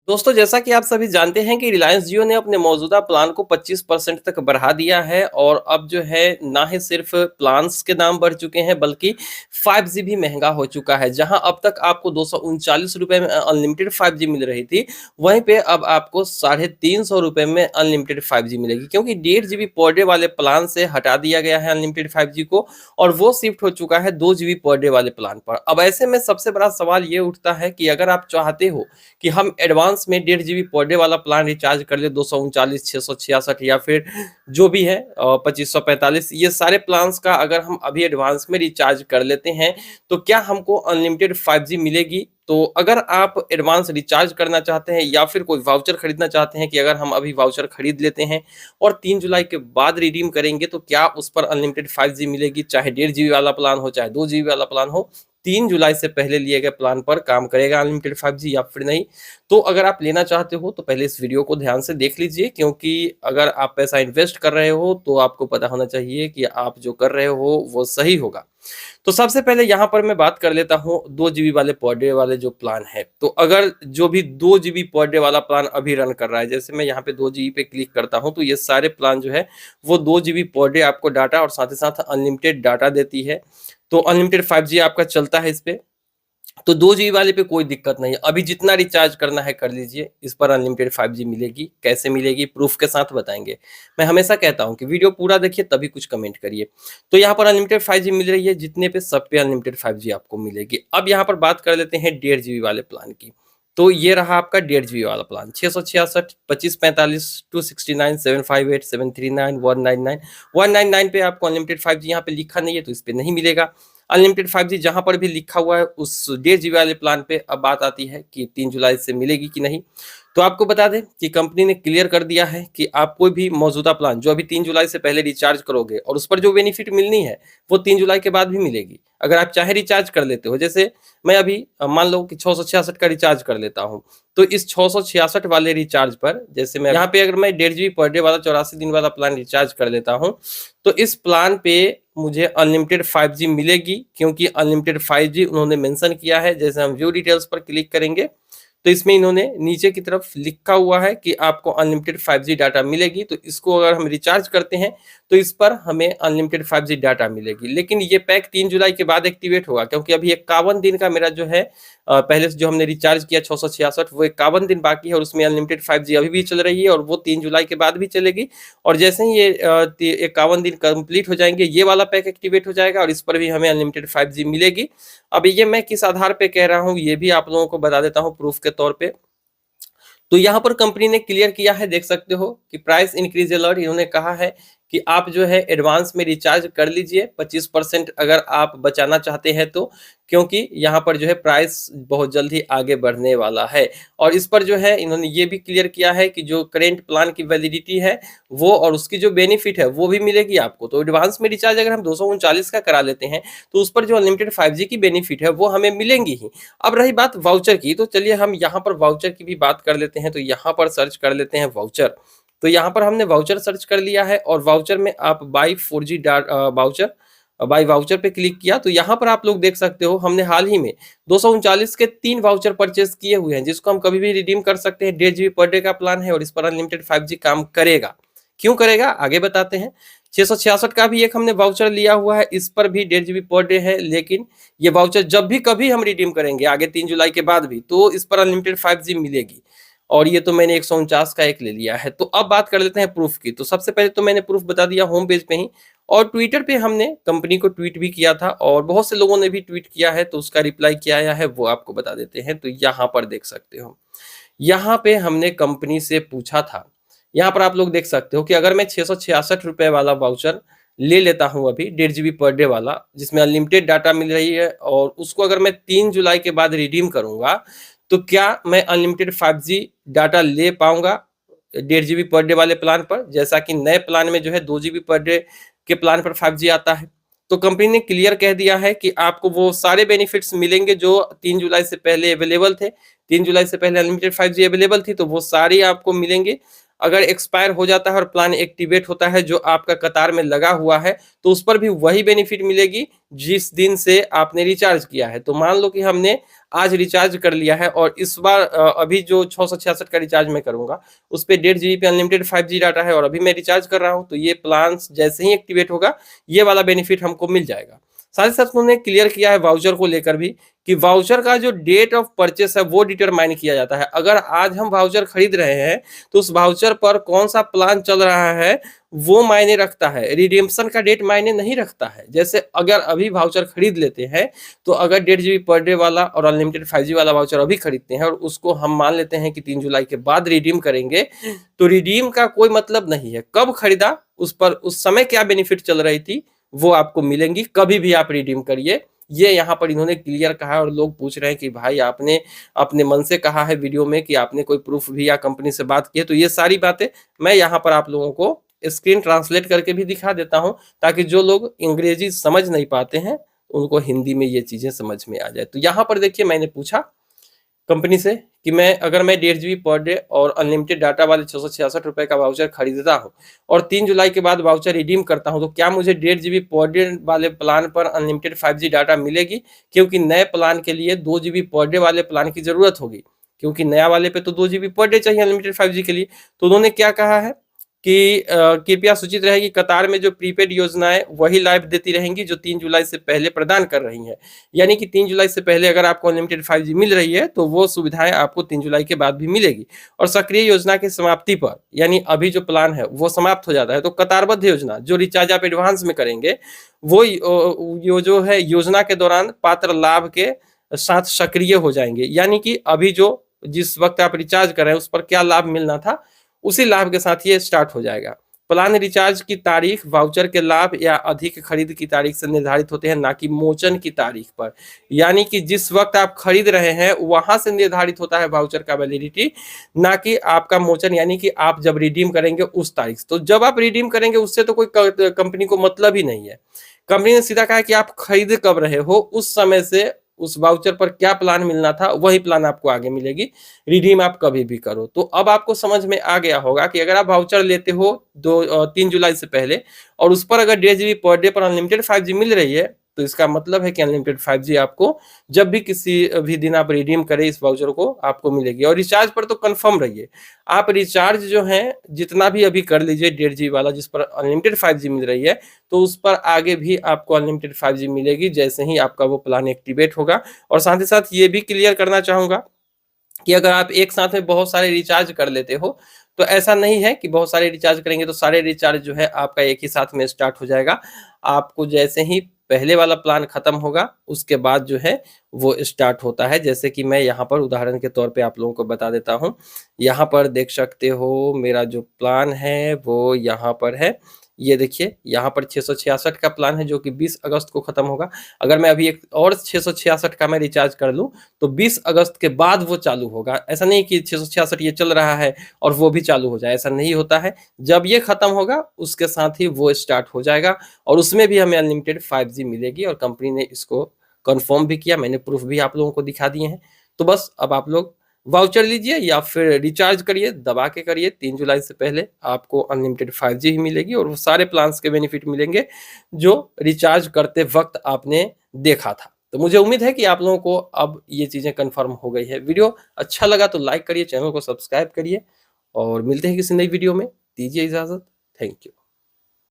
दोस्तों, जैसा कि आप सभी जानते हैं कि रिलायंस जियो ने अपने मौजूदा प्लान को 25% तक बढ़ा दिया है और अब जो है ना ही सिर्फ प्लान्स के दाम बढ़ चुके हैं बल्कि 5G भी महंगा हो चुका है। जहां अब तक आपको 239 रुपए में अनलिमिटेड 5G मिल रही थी, वहीं पे अब आपको 350 रुपए में अनलिमिटेड 5G मिलेगी, क्योंकि 1.5 GB पर डे वाले प्लान से हटा दिया गया है अनलिमिटेड 5G को और वो शिफ्ट हो चुका है 2 GB पर डे वाले प्लान पर। अब ऐसे में सबसे बड़ा सवाल ये उठता है कि अगर आप चाहते हो कि हम एडवांस में 1.5 GB पर डे वाला प्लान रिचार्ज कर ले, 239, 666 या फिर जो भी है 2545, ये सारे प्लान्स का अगर हम अभी एडवांस में रिचार्ज कर लेते हैं तो क्या हमको अनलिमिटेड 5G मिलेगी? तो अगर आप एडवांस रिचार्ज करना चाहते हैं या फिर कोई वाउचर खरीदना चाहते हैं कि अगर हम अभी वाउचर खरीद लेते हैं और 3 जुलाई के बाद रिडीम करेंगे तो क्या उस पर अनलिमिटेड 5G मिलेगी, चाहे 1.5 GB वाला प्लान हो चाहे 2 GB वाला प्लान हो, 3 जुलाई से पहले लिए गए प्लान पर काम करेगा अनलिमिटेड 5G या फिर नहीं? तो अगर आप लेना चाहते हो तो पहले इस वीडियो को ध्यान से देख लीजिए, क्योंकि अगर आप पैसा इन्वेस्ट कर रहे हो तो आपको पता होना चाहिए कि आप जो कर रहे हो वो सही होगा। तो सबसे पहले यहाँ पर मैं बात कर लेता हूँ 2 GB वाले पर डे वाले जो प्लान है। तो अगर जो भी 2 GB पर डे वाला प्लान अभी रन कर रहा है, जैसे मैं यहाँ पे 2 GB पे क्लिक करता हूँ तो ये सारे प्लान जो है वो 2 GB पर डे आपको डाटा और साथ ही साथ अनलिमिटेड डाटा देती है। तो अनलिमिटेड 5G आपका चलता है इस पे। तो 2 GB वाले पे कोई दिक्कत नहीं है, अभी जितना रिचार्ज करना है कर लीजिए, इस पर अनलिमिटेड 5G मिलेगी। कैसे मिलेगी प्रूफ के साथ बताएंगे। मैं हमेशा कहता हूँ कि वीडियो पूरा देखिए तभी कुछ कमेंट करिए। तो यहाँ पर अनलिमिटेड 5G मिल रही है, जितने पे सब पे अनलिमिटेड 5G आपको मिलेगी। अब यहाँ पर बात कर लेते हैं 1.5 GB वाले प्लान की। तो ये रहा आपका 1.5 GB वाला प्लान, 666, 2545, 269, 758, 739, 199। 199 पे आपको अनलिमिटेड 5G यहाँ पे लिखा नहीं है तो इस पे नहीं मिलेगा। अनलिमिटेड 5G जहां पर भी लिखा हुआ है उस 1.5 GB वाले प्लान पे अब बात आती है कि 3 जुलाई से मिलेगी कि नहीं। तो आपको बता दें कि कंपनी ने क्लियर कर दिया है कि आप कोई भी मौजूदा प्लान जो अभी 3 जुलाई से पहले रिचार्ज करोगे और उस पर जो बेनिफिट मिलनी है वो 3 जुलाई के बाद भी मिलेगी। अगर आप चाहे रिचार्ज कर लेते हो, जैसे मैं अभी मान लो कि 666 का रिचार्ज कर लेता हूँ, तो इस 666 वाले रिचार्ज पर जैसे मैं यहाँ पे अगर मैं 1.5 GB पर डे वाला 84 दिन वाला प्लान रिचार्ज कर लेता हूँ तो इस प्लान पे मुझे अनलिमिटेड 5G मिलेगी, क्योंकि अनलिमिटेड 5G उन्होंने मेंशन किया है। जैसे हम व्यू डिटेल्स पर क्लिक करेंगे तो इसमें इन्होंने नीचे की तरफ लिखा हुआ है कि आपको अनलिमिटेड 5G डाटा मिलेगी। तो इसको अगर हम रिचार्ज करते हैं तो इस पर हमें अनलिमिटेड 5G डाटा मिलेगी, लेकिन ये पैक 3 जुलाई के बाद एक्टिवेट होगा, क्योंकि अभी 51 दिन का मेरा जो है पहले से जो हमने रिचार्ज किया 666 वो 51 दिन बाकी है और उसमें अनलिमिटेड 5G अभी भी चल रही है और वो 3 जुलाई के बाद भी चलेगी। और जैसे ही ये 51 दिन कंप्लीट हो जाएंगे ये वाला पैक एक्टिवेट हो जाएगा और इस पर भी हमें अनलिमिटेड 5G मिलेगी। अब ये मैं किस आधार पे कह रहा हूँ ये भी आप लोगों को बता देता हूँ प्रूफ के तौर पे। तो यहाँ पर कंपनी ने क्लियर किया है, देख सकते हो कि प्राइस इंक्रीज अलर्ट। इन्होंने कहा है कि आप जो है एडवांस में रिचार्ज कर लीजिए 25% अगर आप बचाना चाहते हैं तो, क्योंकि यहाँ पर जो है प्राइस बहुत जल्द ही आगे बढ़ने वाला है। और इस पर जो है इन्होंने ये भी क्लियर किया है कि जो करेंट प्लान की वैलिडिटी है वो और उसकी जो बेनिफिट है वो भी मिलेगी आपको। तो एडवांस में रिचार्ज अगर हम 239 का करा लेते हैं तो उस पर जो अनलिमिटेड 5G की बेनिफिट है वो हमें मिलेंगी ही। अब रही बात वाउचर की, तो चलिए हम यहाँ पर वाउचर की भी बात कर लेते हैं। तो यहाँ पर सर्च कर लेते हैं वाउचर। तो यहाँ पर हमने वाउचर सर्च कर लिया है और वाउचर में आप by 4G voucher, by voucher पे क्लिक किया तो यहाँ पर आप लोग देख सकते हो हमने हाल ही में 239 के 3 वाउचर परचेज किए हुए हैं, जिसको हम कभी भी रिडीम कर सकते हैं। 1.5 GB पर डे का प्लान है और इस पर अनलिमिटेड 5G काम करेगा। क्यों करेगा आगे बताते हैं। 666 का भी एक हमने वाउचर लिया हुआ है, इस पर भी 1.5 GB पर डे है, लेकिन ये वाउचर जब भी कभी हम रिडीम करेंगे आगे 3 जुलाई के बाद भी तो इस पर अनलिमिटेड 5G मिलेगी। और ये तो मैंने 149 का एक ले लिया है। तो अब बात कर लेते हैं प्रूफ की। तो सबसे पहले तो मैंने प्रूफ बता दिया होम पेज पे ही, और ट्विटर पे हमने कंपनी को ट्वीट भी किया था और बहुत से लोगों ने भी ट्वीट किया है, तो उसका रिप्लाई क्या आया है वो आपको बता देते हैं। तो यहाँ पर देख सकते हो, यहाँ पे हमने कंपनी से पूछा था। यहाँ पर आप लोग देख सकते हो कि अगर मैं 666 रुपए वाला वाउचर ले लेता हूँ अभी 1.5 GB पर डे वाला, जिसमें अनलिमिटेड डाटा मिल रही है, और उसको अगर मैं 3 जुलाई के बाद रिडीम करूंगा तो क्या मैं अनलिमिटेड 5G डाटा ले पाऊंगा 1.5 GB पर डे वाले प्लान पर, जैसा कि नए प्लान में जो है 2 GB पर डे के प्लान पर 5G आता है। तो कंपनी ने क्लियर कह दिया है कि आपको वो सारे बेनिफिट्स मिलेंगे जो 3 जुलाई से पहले अवेलेबल थे। 3 जुलाई से पहले अनलिमिटेड 5G अवेलेबल थी तो वो सारी आपको मिलेंगे। अगर एक्सपायर हो जाता है और प्लान एक्टिवेट होता है जो आपका कतार में लगा हुआ है, तो उस पर भी वही बेनिफिट मिलेगी जिस दिन से आपने रिचार्ज किया है। तो मान लो कि हमने आज रिचार्ज कर लिया है और इस बार अभी जो 666 का रिचार्ज मैं करूंगा उस पे 1.5 GB पे अनलिमिटेड 5G डाटा है और अभी मैं रिचार्ज कर रहा हूं, तो ये प्लान जैसे ही एक्टिवेट होगा ये वाला बेनिफिट हमको मिल जाएगा। साथ ही साथ उन्होंने क्लियर किया है वाउचर को लेकर भी कि वाउचर का जो डेट ऑफ परचेस है वो डिटरमाइन किया जाता है। अगर आज हम वाउचर खरीद रहे हैं तो उस वाउचर पर कौन सा प्लान चल रहा है वो मायने रखता है, रिडेम्पशन का डेट मायने नहीं रखता है। जैसे अगर अभी वाउचर खरीद लेते हैं तो अगर 1.5 GB पर डे वाला और अनलिमिटेड 5G वाला वाउचर अभी खरीदते हैं और उसको हम मान लेते हैं कि 3 जुलाई के बाद रिडीम करेंगे, तो रिडीम का कोई मतलब नहीं है। कब खरीदा उस पर उस समय क्या बेनिफिट चल रही थी वो आपको मिलेंगी, कभी भी आप रिडीम करिए। ये यहाँ पर इन्होंने क्लियर कहा है और लोग पूछ रहे हैं कि भाई आपने अपने मन से कहा है वीडियो में कि आपने कोई प्रूफ भी या कंपनी से बात की है, तो ये सारी बातें मैं यहाँ पर आप लोगों को स्क्रीन ट्रांसलेट करके भी दिखा देता हूँ ताकि जो लोग अंग्रेजी समझ नहीं पाते हैं उनको हिंदी में ये चीजें समझ में आ जाए। तो यहाँ पर देखिए मैंने पूछा कंपनी से कि अगर मैं 1.5 GB पर डे और अनलिमिटेड डाटा वाले 666 रुपए का वाउचर खरीदता हूँ और 3 जुलाई के बाद वाउचर रिडीम करता हूँ, तो क्या मुझे 1.5 GB पर डे वाले प्लान पर अनलिमिटेड 5G डाटा मिलेगी? क्योंकि नए प्लान के लिए 2 GB पर डे वाले प्लान की जरूरत होगी, क्योंकि नया वाले पे तो 2 GB पर डे चाहिए अनलिमिटेड 5G के लिए। तो उन्होंने क्या कहा है कि कृपया सूचित रहे कि कतार में जो प्रीपेड योजनाएं वही लाइफ देती रहेंगी जो 3 जुलाई से पहले प्रदान कर रही हैं। यानी कि 3 जुलाई से पहले अगर आपको अनलिमिटेड 5G मिल रही है तो वो सुविधाएं आपको 3 जुलाई के बाद भी मिलेगी। और सक्रिय योजना की समाप्ति पर, यानी अभी जो प्लान है वो समाप्त हो जाता है, तो कतारबद्ध योजना जो रिचार्ज आप एडवांस में करेंगे वो जो है योजना के दौरान पात्र लाभ के साथ सक्रिय हो जाएंगे। यानी कि अभी जो जिस वक्त आप रिचार्ज कर रहे हैं उस पर क्या लाभ मिलना था उसी लाभ के साथ ये स्टार्ट हो जाएगा। प्लान रिचार्ज की तारीख वाउचर के लाभ या अधिक खरीद की तारीख से निर्धारित होते हैं, ना कि मोचन की तारीख पर। यानी कि जिस वक्त आप खरीद रहे हैं वहां से निर्धारित होता है वाउचर का वैलिडिटी, ना कि आपका मोचन, यानी कि आप जब रिडीम करेंगे उस तारीख। तो जब आप रिडीम करेंगे उससे तो कोई कंपनी को मतलब ही नहीं है। कंपनी ने सीधा कहा कि आप खरीद कब रहे हो उस समय से उस वाउचर पर क्या प्लान मिलना था वही प्लान आपको आगे मिलेगी, रिडीम आप कभी भी करो। तो अब आपको समझ में आ गया होगा कि अगर आप वाउचर लेते हो 3 जुलाई से पहले और उस पर अगर 1.5 GB पर डे पर अनलिमिटेड 5G मिल रही है तो इसका मतलब है कि अनलिमिटेड 5G आपको जब भी किसी भी दिन आप रिडीम करें इस वाउचर को आपको मिलेगी। और रिचार्ज पर तो कंफर्म रहिए, आप रिचार्ज जो है जितना भी अभी कर लीजिए 1.5 GB वाला जिस पर अनलिमिटेड 5G मिल रही है, तो उस पर आगे भी आपको अनलिमिटेड 5G मिलेगी जैसे ही आपका वो प्लान एक्टिवेट होगा। और साथ ही साथ ये भी क्लियर करना चाहूंगा कि अगर आप एक साथ में बहुत सारे रिचार्ज कर लेते हो तो ऐसा नहीं है कि बहुत सारे रिचार्ज करेंगे तो सारे रिचार्ज जो है आपका एक ही साथ में स्टार्ट हो जाएगा। आपको जैसे ही पहले वाला प्लान खत्म होगा उसके बाद जो है वो स्टार्ट होता है। जैसे कि मैं यहाँ पर उदाहरण के तौर पे आप लोगों को बता देता हूँ, यहाँ पर देख सकते हो मेरा जो प्लान है वो यहाँ पर है। ये देखिए यहाँ पर 666 का प्लान है जो कि 20 अगस्त को खत्म होगा। अगर मैं अभी एक और 666 का मैं रिचार्ज कर लूँ तो 20 अगस्त के बाद वो चालू होगा। ऐसा नहीं कि 666 ये चल रहा है और वो भी चालू हो जाए, ऐसा नहीं होता है। जब ये खत्म होगा उसके साथ ही वो स्टार्ट हो जाएगा और उसमें भी हमें अनलिमिटेड 5G मिलेगी और कंपनी ने इसको कंफर्म भी किया, मैंने प्रूफ भी आप लोगों को दिखा दिए हैं। तो बस अब आप लोग वाउचर लीजिए या फिर रिचार्ज करिए, दबा के करिए। 3 जुलाई से पहले आपको अनलिमिटेड 5G ही मिलेगी और वो सारे प्लान्स के बेनिफिट मिलेंगे जो रिचार्ज करते वक्त आपने देखा था। तो मुझे उम्मीद है कि आप लोगों को अब ये चीजें कंफर्म हो गई है। वीडियो अच्छा लगा तो लाइक करिए, चैनल को सब्सक्राइब करिए और मिलते हैं किसी नई वीडियो में। दीजिए इजाजत, थैंक यू।